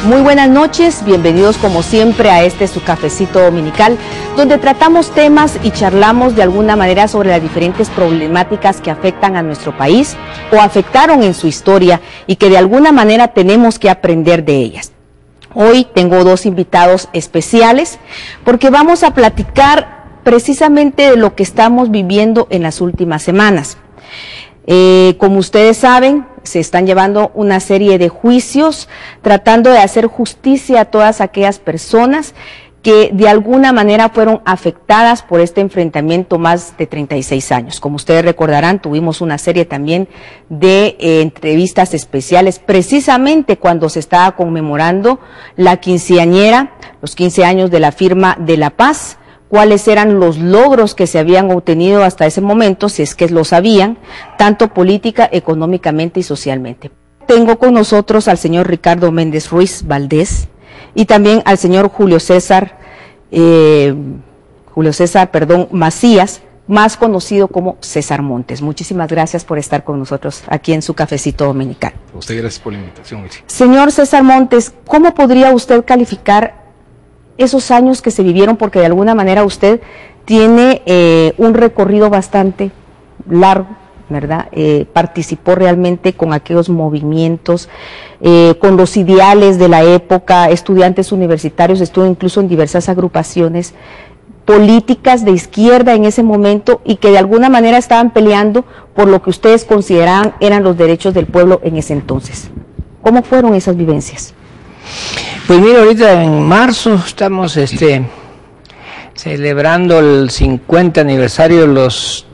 Muy buenas noches, bienvenidos como siempre a su cafecito dominical, donde tratamos temas y charlamos de alguna manera sobre las diferentes problemáticas que afectan a nuestro país o afectaron en su historia y que de alguna manera tenemos que aprender de ellas. Hoy tengo dos invitados especiales porque vamos a platicar precisamente de lo que estamos viviendo en las últimas semanas. Como ustedes saben, se están llevando una serie de juicios tratando de hacer justicia a todas aquellas personas que de alguna manera fueron afectadas por este enfrentamiento más de 36 años. Como ustedes recordarán, tuvimos una serie también de entrevistas especiales precisamente cuando se estaba conmemorando la quinceañera, los 15 años de la firma de la paz, cuáles eran los logros que se habían obtenido hasta ese momento, si es que lo sabían, tanto política, económicamente y socialmente. Tengo con nosotros al señor Ricardo Méndez Ruiz Valdés y también al señor Julio César Macías, más conocido como César Montes. Muchísimas gracias por estar con nosotros aquí en su cafecito dominical. A usted gracias por la invitación. Señor César Montes, ¿cómo podría usted calificar esos años que se vivieron? Porque de alguna manera usted tiene un recorrido bastante largo, ¿verdad? Participó realmente con aquellos movimientos, con los ideales de la época, estudiantes universitarios, estuvo incluso en diversas agrupaciones políticas de izquierda en ese momento y que de alguna manera estaban peleando por lo que ustedes consideraban eran los derechos del pueblo en ese entonces. ¿Cómo fueron esas vivencias? Pues mira, ahorita en marzo estamos celebrando el 50 aniversario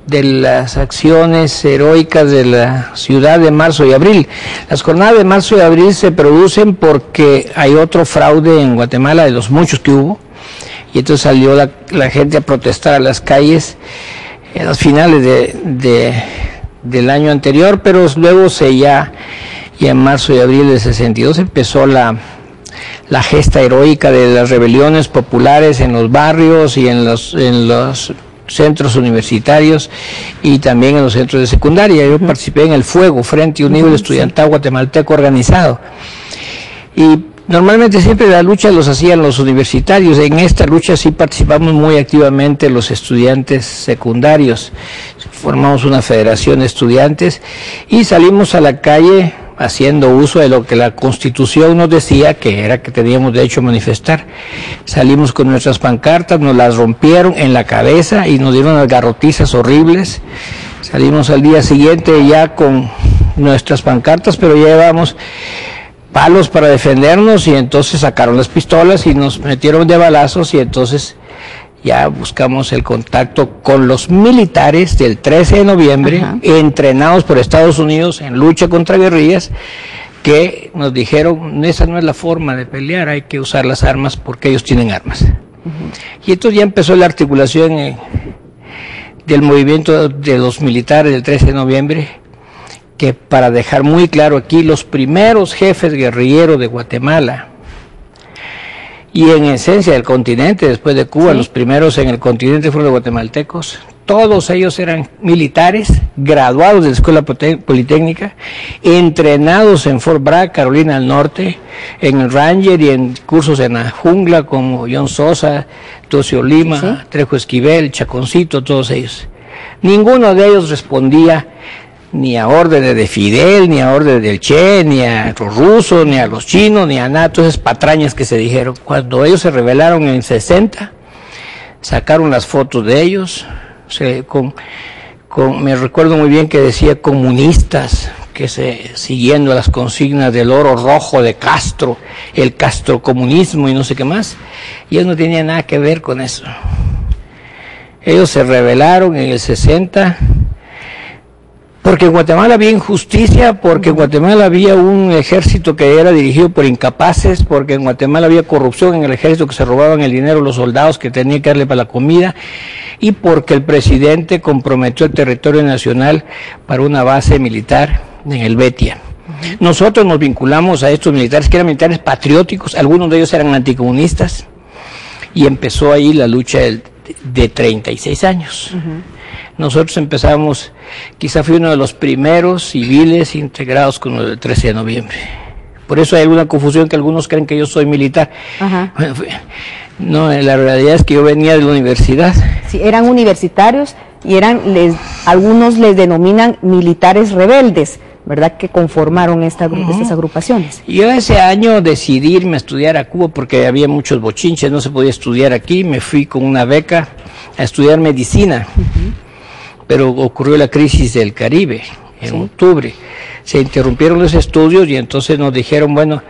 de las acciones heroicas de la ciudad de marzo y abril. Las jornadas de marzo y abril se producen porque hay otro fraude en Guatemala de los muchos que hubo, y entonces salió la gente a protestar a las calles a los finales del año anterior, pero luego ya en marzo y abril del 62 empezó la gesta heroica de las rebeliones populares en los barrios y en los centros universitarios y también en los centros de secundaria. Yo participé en el Fuego, Frente Unido Estudiantil Guatemalteco Organizado. Y normalmente siempre la lucha los hacían los universitarios. En esta lucha sí participamos muy activamente los estudiantes secundarios. Formamos una federación de estudiantes y salimos a la calle haciendo uso de lo que la Constitución nos decía, que era que teníamos derecho a manifestar. Salimos con nuestras pancartas, nos las rompieron en la cabeza y nos dieron las garrotizas horribles. Salimos al día siguiente ya con nuestras pancartas, pero ya llevamos palos para defendernos y entonces sacaron las pistolas y nos metieron de balazos y entonces ya buscamos el contacto con los militares del 13 de noviembre, entrenados por Estados Unidos en lucha contra guerrillas, que nos dijeron, esa no es la forma de pelear, hay que usar las armas porque ellos tienen armas. Y entonces ya empezó la articulación del movimiento de los militares del 13 de noviembre, que para dejar muy claro aquí, los primeros jefes guerrilleros de Guatemala, y en esencia del continente, después de Cuba, los primeros en el continente fueron los guatemaltecos. Todos ellos eran militares, graduados de la Escuela Politécnica, entrenados en Fort Bragg, Carolina del Norte, en el Ranger y en cursos en la jungla como John Sosa, Tocio Lima, Trejo Esquivel, Chaconcito, todos ellos. Ninguno de ellos respondía ni a órdenes de Fidel, ni a órdenes del Che, ni a los rusos, ni a los chinos, ni a nada, todas esas patrañas que se dijeron. Cuando ellos se rebelaron en 60, sacaron las fotos de ellos, me recuerdo muy bien que decía comunistas, siguiendo las consignas del oro rojo de Castro, el castrocomunismo y no sé qué más, y ellos no tenían nada que ver con eso. Ellos se rebelaron en el 60, porque en Guatemala había injusticia, porque en Guatemala había un ejército que era dirigido por incapaces, porque en Guatemala había corrupción en el ejército, que se robaban el dinero los soldados que tenían que darle para la comida, y porque el presidente comprometió el territorio nacional para una base militar en el Betia. Nosotros nos vinculamos a estos militares, que eran militares patrióticos, algunos de ellos eran anticomunistas, y empezó ahí la lucha de 36 años. Nosotros empezamos, quizá fui uno de los primeros civiles integrados con el 13 de noviembre. Por eso hay alguna confusión que algunos creen que yo soy militar. Ajá. Bueno, no, la realidad es que yo venía de la universidad. Sí, eran universitarios y algunos les denominan militares rebeldes, ¿verdad? Que conformaron estas agrupaciones. Yo ese año decidí irme a estudiar a Cuba porque había muchos bochinches, no se podía estudiar aquí. Me fui con una beca a estudiar medicina, pero ocurrió la crisis del Caribe en octubre. Se interrumpieron los estudios y entonces nos dijeron, bueno,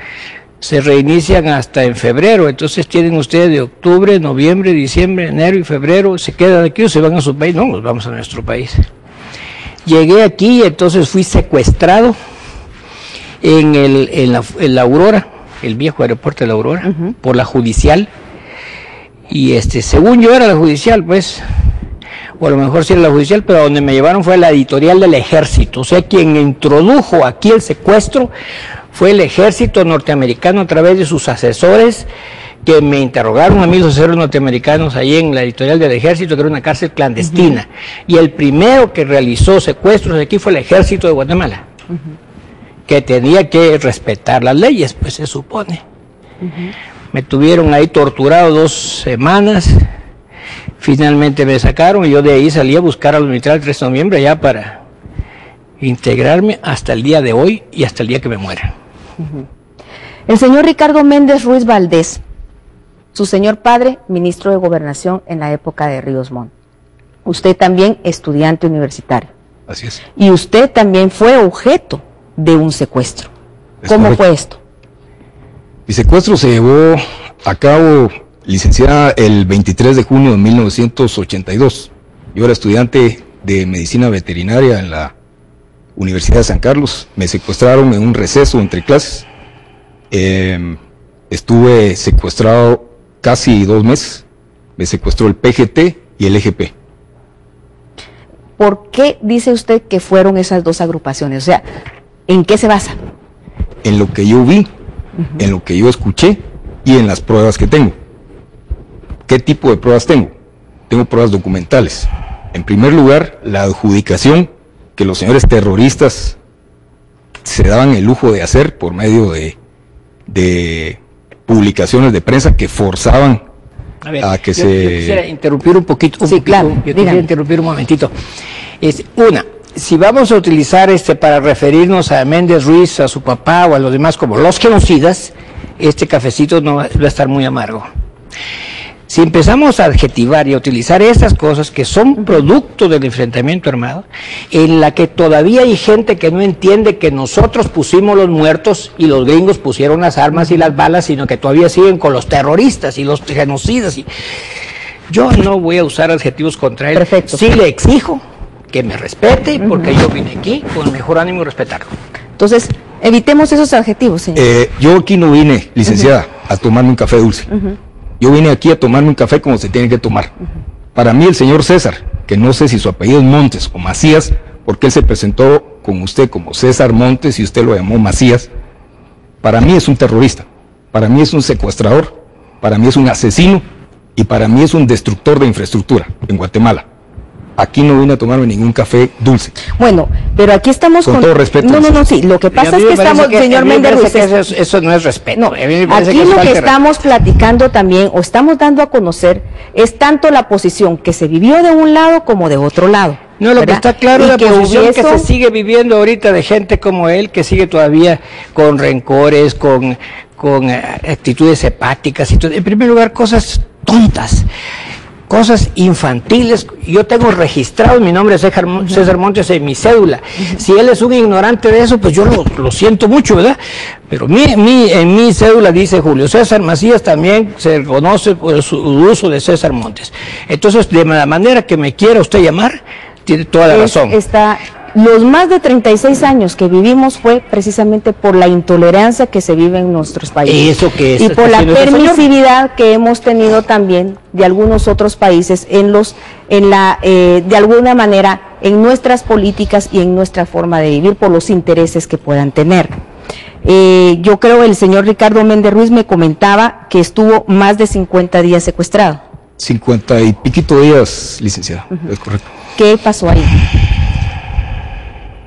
se reinician hasta en febrero, entonces tienen ustedes de octubre, noviembre, diciembre, enero y febrero, se quedan aquí o se van a su país. No, nos vamos a nuestro país. Llegué aquí y entonces fui secuestrado en la Aurora, el viejo aeropuerto de la Aurora, por la judicial. Y según yo era la judicial, pues, o a lo mejor sí era la judicial, pero donde me llevaron fue la editorial del ejército. O sea, quien introdujo aquí el secuestro fue el ejército norteamericano a través de sus asesores, que me interrogaron a mí, los asesores norteamericanos, ahí en la editorial del ejército, que era una cárcel clandestina. Y el primero que realizó secuestros aquí fue el ejército de Guatemala, que tenía que respetar las leyes, pues se supone. Me tuvieron ahí torturado 2 semanas, finalmente me sacaron y yo de ahí salí a buscar a los militares el 3 de noviembre ya para integrarme hasta el día de hoy y hasta el día que me muera. El señor Ricardo Méndez Ruiz Valdés, su señor padre, ministro de Gobernación en la época de Ríos Montt. Usted también estudiante universitario. Así es. Y usted también fue objeto de un secuestro. ¿Cómo fue esto? Mi secuestro se llevó a cabo, licenciada, el 23 de junio de 1982. Yo era estudiante de medicina veterinaria en la Universidad de San Carlos. Me secuestraron en un receso entre clases. Estuve secuestrado casi 2 meses. Me secuestró el PGT y el EGP. ¿Por qué dice usted que fueron esas 2 agrupaciones? O sea, ¿en qué se basa? En lo que yo vi, en lo que yo escuché y en las pruebas que tengo. ¿Qué tipo de pruebas tengo? Tengo pruebas documentales. En primer lugar, la adjudicación que los señores terroristas se daban el lujo de hacer por medio de publicaciones de prensa que forzaban a que yo quisiera interrumpir un poquito. Sí, claro. Yo quisiera interrumpir un momentito. Si vamos a utilizar para referirnos a Méndez Ruiz, a su papá o a los demás como los genocidas, este cafecito no va a estar muy amargo. Si empezamos a adjetivar y a utilizar estas cosas que son producto del enfrentamiento armado, en la que todavía hay gente que no entiende que nosotros pusimos los muertos y los gringos pusieron las armas y las balas, sino que todavía siguen con los terroristas y los genocidas. Yo no voy a usar adjetivos contra él. Perfecto. Sí le exijo que me respete, porque yo vine aquí con el mejor ánimo de respetarlo. Entonces, evitemos esos adjetivos, señor. Yo aquí no vine, licenciada, a tomarme un café dulce. Yo vine aquí a tomarme un café como se tiene que tomar. Para mí el señor César, que no sé si su apellido es Montes o Macías, porque él se presentó con usted como César Montes y usted lo llamó Macías, para mí es un terrorista, para mí es un secuestrador, para mí es un asesino y para mí es un destructor de infraestructura en Guatemala. Aquí no vine a tomarme ningún café dulce. Bueno, pero aquí estamos con todo respeto. No, sí. Lo que pasa es que estamos, señor Méndez Ruiz, eso no es respeto. No, aquí lo que estamos platicando también, o estamos dando a conocer, es tanto la posición que se vivió de un lado como de otro lado. No, lo ¿verdad? Que está claro es la posición que se sigue viviendo ahorita de gente como él, que sigue todavía con rencores, con actitudes hepáticas y todo. En primer lugar, cosas tontas, cosas infantiles. Yo tengo registrado mi nombre es César Montes en mi cédula. Si él es un ignorante de eso, pues yo lo siento mucho, ¿verdad? Pero en mi cédula dice Julio César Macías, también se conoce por su uso de César Montes. Entonces, de la manera que me quiera usted llamar, tiene toda la razón. Los más de 36 años que vivimos fue precisamente por la intolerancia que se vive en nuestros países. Eso que es, y por la permisividad que hemos tenido también de algunos otros países de alguna manera en nuestras políticas y en nuestra forma de vivir por los intereses que puedan tener. Yo creo el señor Ricardo Méndez Ruiz me comentaba que estuvo más de 50 días secuestrado. 50 y piquito días, licenciada, es correcto. ¿Qué pasó ahí?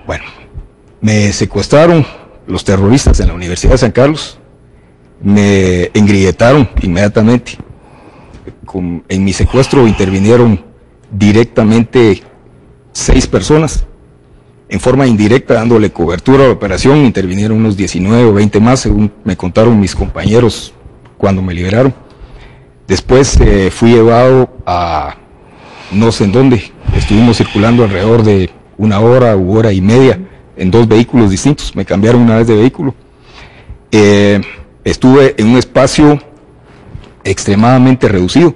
Bueno, me secuestraron los terroristas en la Universidad de San Carlos, me engrilletaron inmediatamente. En mi secuestro intervinieron directamente 6 personas. En forma indirecta, dándole cobertura a la operación, intervinieron unos 19 o 20 más, según me contaron mis compañeros cuando me liberaron. Después fui llevado a no sé en dónde. Estuvimos circulando alrededor de 1 hora u hora y media en 2 vehículos distintos. Me cambiaron una vez de vehículo. Estuve en un espacio extremadamente reducido,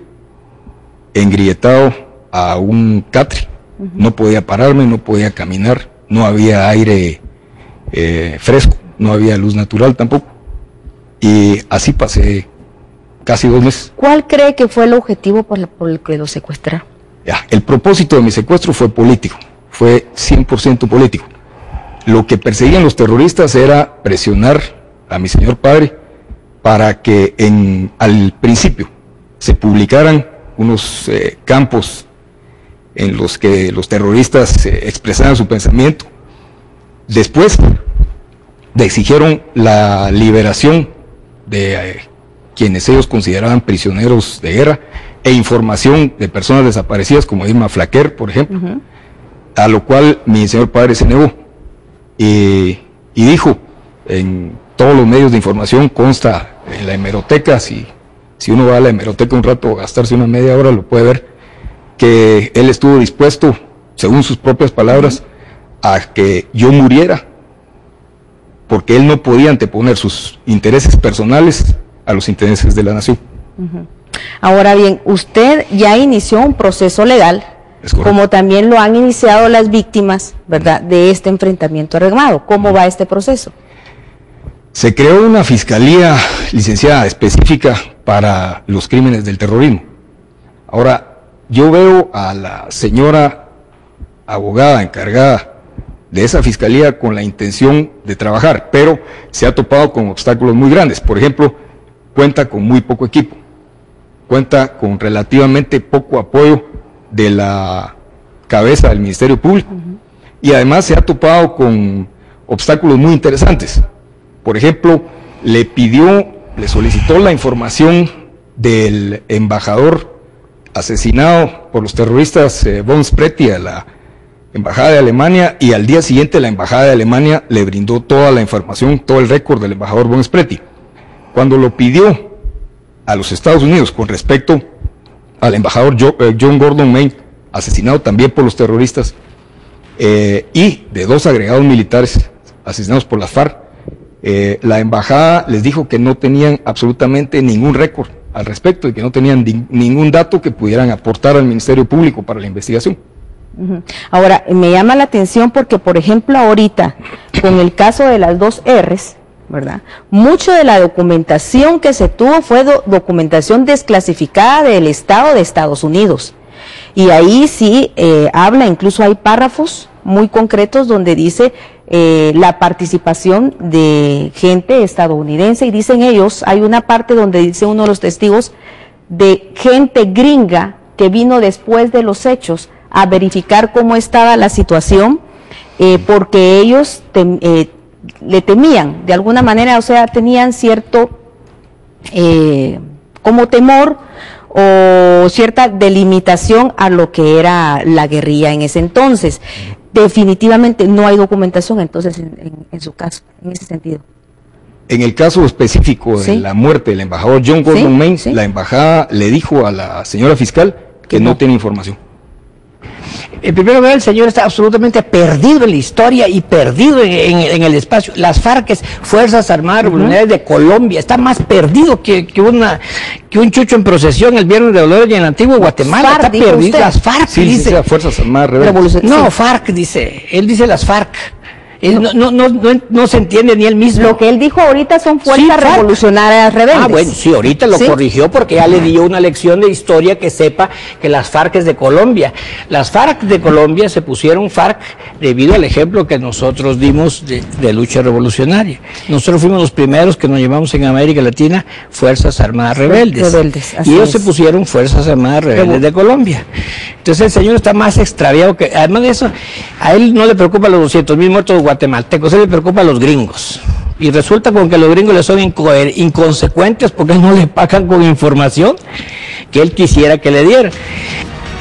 engrilletado a un catre. No podía pararme, no podía caminar, no había aire fresco, no había luz natural tampoco. Y así pasé casi 2 meses. ¿Cuál cree que fue el objetivo por el que lo secuestraron? Ya, el propósito de mi secuestro fue político, fue 100% político. Lo que perseguían los terroristas era presionar a mi señor padre para que al principio se publicaran unos campos en los que los terroristas expresaban su pensamiento. Después exigieron la liberación de quienes ellos consideraban prisioneros de guerra e información de personas desaparecidas como Irma Flaquer, por ejemplo, a lo cual mi señor padre se negó y dijo, en todos los medios de información, consta en la hemeroteca, si uno va a la hemeroteca un rato a gastarse una media hora lo puede ver, que él estuvo dispuesto, según sus propias palabras, a que yo muriera, porque él no podía anteponer sus intereses personales a los intereses de la nación. Ahora bien, usted ya inició un proceso legal, como también lo han iniciado las víctimas, ¿verdad?, de este enfrentamiento armado. ¿Cómo va este proceso? Se creó una fiscalía, licenciada, específica para los crímenes del terrorismo. Ahora, yo veo a la señora abogada encargada de esa fiscalía con la intención de trabajar, pero se ha topado con obstáculos muy grandes. Por ejemplo, cuenta con muy poco equipo, cuenta con relativamente poco apoyo de la cabeza del Ministerio Público, y además se ha topado con obstáculos muy interesantes. Por ejemplo, le solicitó la información del embajador asesinado por los terroristas von Spreti a la embajada de Alemania, y al día siguiente la embajada de Alemania le brindó toda la información, todo el récord del embajador von Spreti. Cuando lo pidió a los Estados Unidos con respecto al embajador John Gordon Main, asesinado también por los terroristas, y de 2 agregados militares asesinados por las FARC, la embajada les dijo que no tenían absolutamente ningún récord al respecto y que no tenían ningún dato que pudieran aportar al Ministerio Público para la investigación. Ahora, me llama la atención porque, por ejemplo, ahorita, con el caso de las 2 R's, ¿verdad?, mucho de la documentación que se tuvo fue documentación desclasificada del Estado de Estados Unidos. Y ahí sí habla, incluso hay párrafos muy concretos donde dice la participación de gente estadounidense, y dicen ellos, hay una parte donde dice uno de los testigos, de gente gringa que vino después de los hechos a verificar cómo estaba la situación, porque ellos le temían, de alguna manera, o sea, tenían cierto como temor o cierta delimitación a lo que era la guerrilla en ese entonces. Definitivamente no hay documentación entonces en su caso, en ese sentido. En el caso específico de la muerte del embajador John Gordon Main, la embajada le dijo a la señora fiscal que no tiene información. En primer lugar, el señor está absolutamente perdido en la historia y perdido en el espacio. Las FARC, Fuerzas Armadas Revolucionarias de Colombia, está más perdido que un chucho en procesión el Viernes de Dolores y en el antiguo Guatemala. Está perdido. Las FARC, sí, dice Fuerzas Armadas Rebeldes. No, FARC dice, él dice las FARC. No se entiende ni él mismo. Lo que él dijo ahorita son fuerzas revolucionarias rebeldes. Ah, bueno, sí, ahorita lo corrigió porque ya le dio una lección de historia que sepa que las FARC es de Colombia. Las FARC de Colombia se pusieron FARC debido al ejemplo que nosotros dimos de lucha revolucionaria. Nosotros fuimos los primeros que nos llamamos en América Latina Fuerzas Armadas Rebeldes. Y ellos se pusieron Fuerzas Armadas Rebeldes de Colombia. Entonces el señor está más extraviado que, además de eso, a él no le preocupa los 200.000 muertos guatemaltecos, él le preocupa a los gringos. Y resulta con que los gringos le son inconsecuentes porque no le pagan con información que él quisiera que le diera.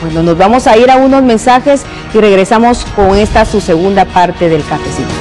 Bueno, nos vamos a ir a unos mensajes y regresamos con esta su segunda parte del cafecito.